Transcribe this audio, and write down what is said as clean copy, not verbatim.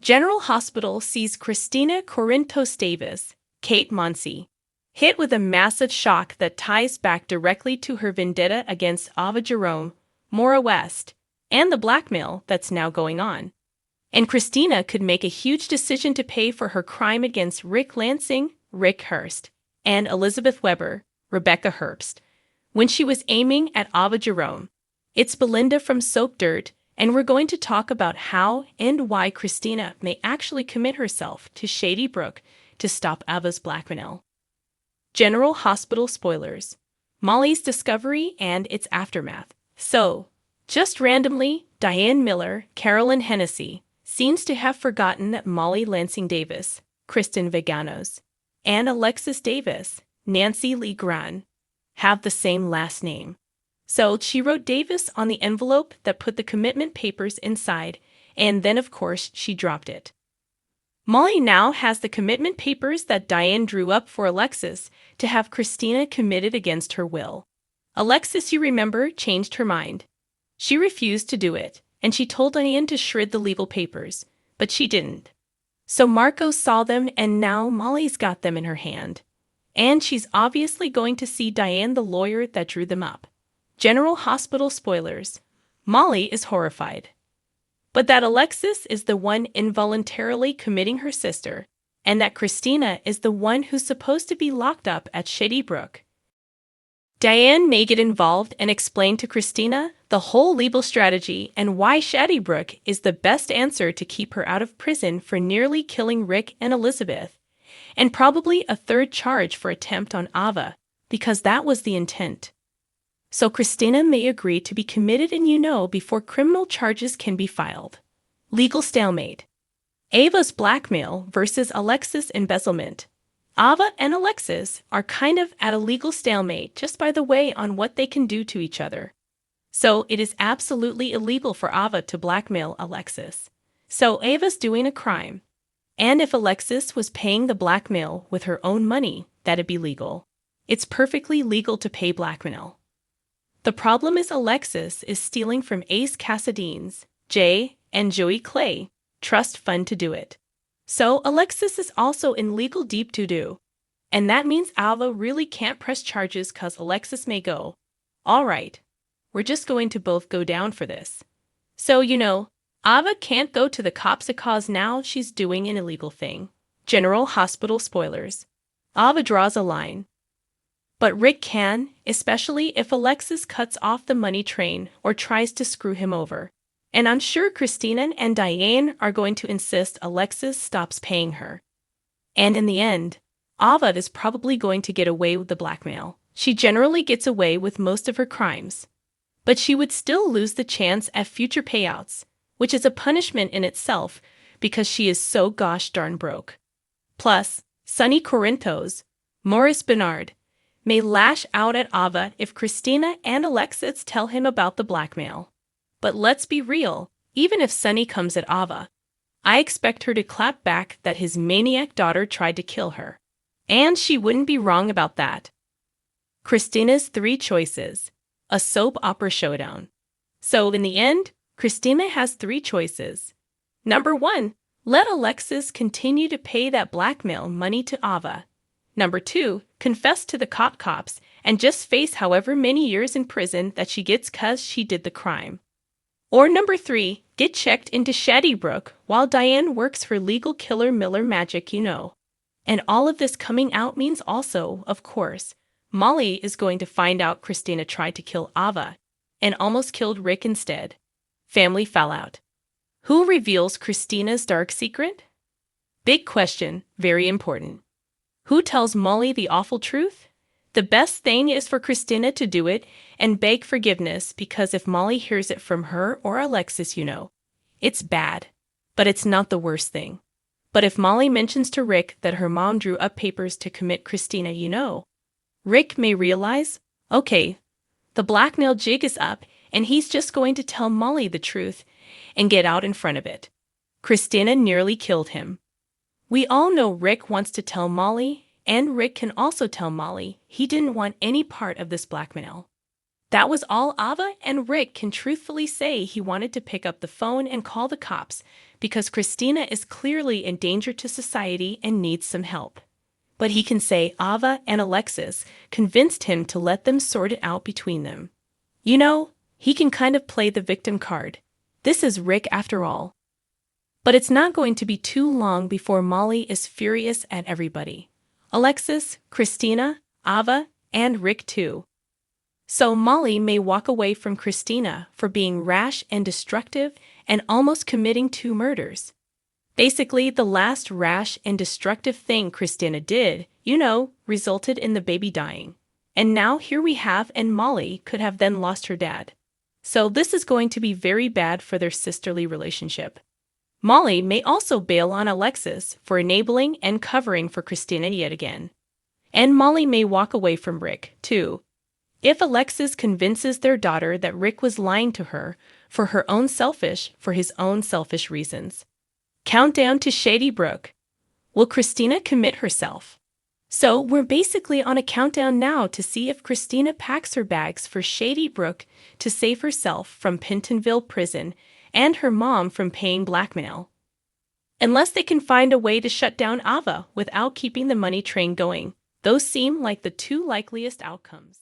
General Hospital sees Kristina Corinthos Davis, Kate Monsey, hit with a massive shock that ties back directly to her vendetta against Ava Jerome, Maura West, and the blackmail that's now going on. And Kristina could make a huge decision to pay for her crime against Rick Lansing, Rick Hurst, and Elizabeth Weber, Rebecca Herbst, when she was aiming at Ava Jerome. It's Belinda from Soap Dirt, and we're going to talk about how and why Kristina may actually commit herself to Shady Brook to stop Ava's blackmail. General Hospital spoilers. Molly's discovery and its aftermath. So, just randomly, Diane Miller, Carolyn Hennessy, seems to have forgotten that Molly Lansing Davis, Kristen Veganos, and Alexis Davis, Nancy Lee Gran, have the same last name. So she wrote Davis on the envelope that put the commitment papers inside, and then of course she dropped it. Molly now has the commitment papers that Diane drew up for Alexis to have Kristina committed against her will. Alexis, you remember, changed her mind. She refused to do it, and she told Diane to shred the legal papers, but she didn't. So Marco saw them, and now Molly's got them in her hand. And she's obviously going to see Diane, the lawyer that drew them up. General Hospital spoilers. Molly is horrified. But that Alexis is the one involuntarily committing her sister, and that Kristina is the one who's supposed to be locked up at Shady Brook. Diane may get involved and explain to Kristina the whole legal strategy and why Shady Brook is the best answer to keep her out of prison for nearly killing Rick and Elizabeth, and probably a third charge for attempt on Ava, because that was the intent. So Kristina may agree to be committed before criminal charges can be filed. Legal stalemate. Ava's blackmail versus Alexis' embezzlement. Ava and Alexis are kind of at a legal stalemate just by the way on what they can do to each other. So it is absolutely illegal for Ava to blackmail Alexis. So Ava's doing a crime. And if Alexis was paying the blackmail with her own money, that'd be legal. It's perfectly legal to pay blackmail. The problem is Alexis is stealing from Ace Cassadine's, Jay, and Joey Clay trust fund to do it. So Alexis is also in legal deep doo-doo. And that means Ava really can't press charges cause Alexis may go, all right, we're just going to both go down for this. So Ava can't go to the cops cause now she's doing an illegal thing. General Hospital spoilers. Ava draws a line. But Rick can, especially if Alexis cuts off the money train or tries to screw him over. And I'm sure Kristina and Diane are going to insist Alexis stops paying her. And in the end, Ava is probably going to get away with the blackmail. She generally gets away with most of her crimes. But she would still lose the chance at future payouts, which is a punishment in itself because she is so gosh darn broke. Plus, Sonny Corinthos, Maurice Bernard, may lash out at Ava if Kristina and Alexis tell him about the blackmail. But let's be real, even if Sonny comes at Ava, I expect her to clap back that his maniac daughter tried to kill her. And she wouldn't be wrong about that. Kristina's three choices. A soap opera showdown. So in the end, Kristina has three choices. Number 1, let Alexis continue to pay that blackmail money to Ava. Number 2, confess to the cops and just face however many years in prison that she gets cause she did the crime. Or number 3, get checked into Shady Brook while Diane works for legal killer Miller magic. And all of this coming out means also, of course, Molly is going to find out Kristina tried to kill Ava and almost killed Rick instead. Family fallout. Who reveals Kristina's dark secret? Big question, very important. Who tells Molly the awful truth? The best thing is for Kristina to do it and beg forgiveness, because if Molly hears it from her or Alexis, it's bad. But it's not the worst thing. But if Molly mentions to Rick that her mom drew up papers to commit Kristina, Rick may realize, okay, the blackmail jig is up and he's just going to tell Molly the truth and get out in front of it. Kristina nearly killed him. We all know Rick wants to tell Molly, and Rick can also tell Molly he didn't want any part of this blackmail. That was all Ava, and Rick can truthfully say he wanted to pick up the phone and call the cops because Kristina is clearly in danger to society and needs some help. But he can say Ava and Alexis convinced him to let them sort it out between them. You know, he can kind of play the victim card. This is Rick after all. But it's not going to be too long before Molly is furious at everybody. Alexis, Kristina, Ava, and Rick too. So Molly may walk away from Kristina for being rash and destructive and almost committing 2 murders. Basically, the last rash and destructive thing Kristina did, resulted in the baby dying. And now here we have, and Molly could have then lost her dad. So this is going to be very bad for their sisterly relationship. Molly may also bail on Alexis for enabling and covering for Kristina yet again. And Molly may walk away from Rick, too. If Alexis convinces their daughter that Rick was lying to her for his own selfish reasons. Countdown to Shady Brook. Will Kristina commit herself? So we're basically on a countdown now to see if Kristina packs her bags for Shady Brook to save herself from Pentonville prison and her mom from paying blackmail. Unless they can find a way to shut down Ava without keeping the money train going, those seem like the 2 likeliest outcomes.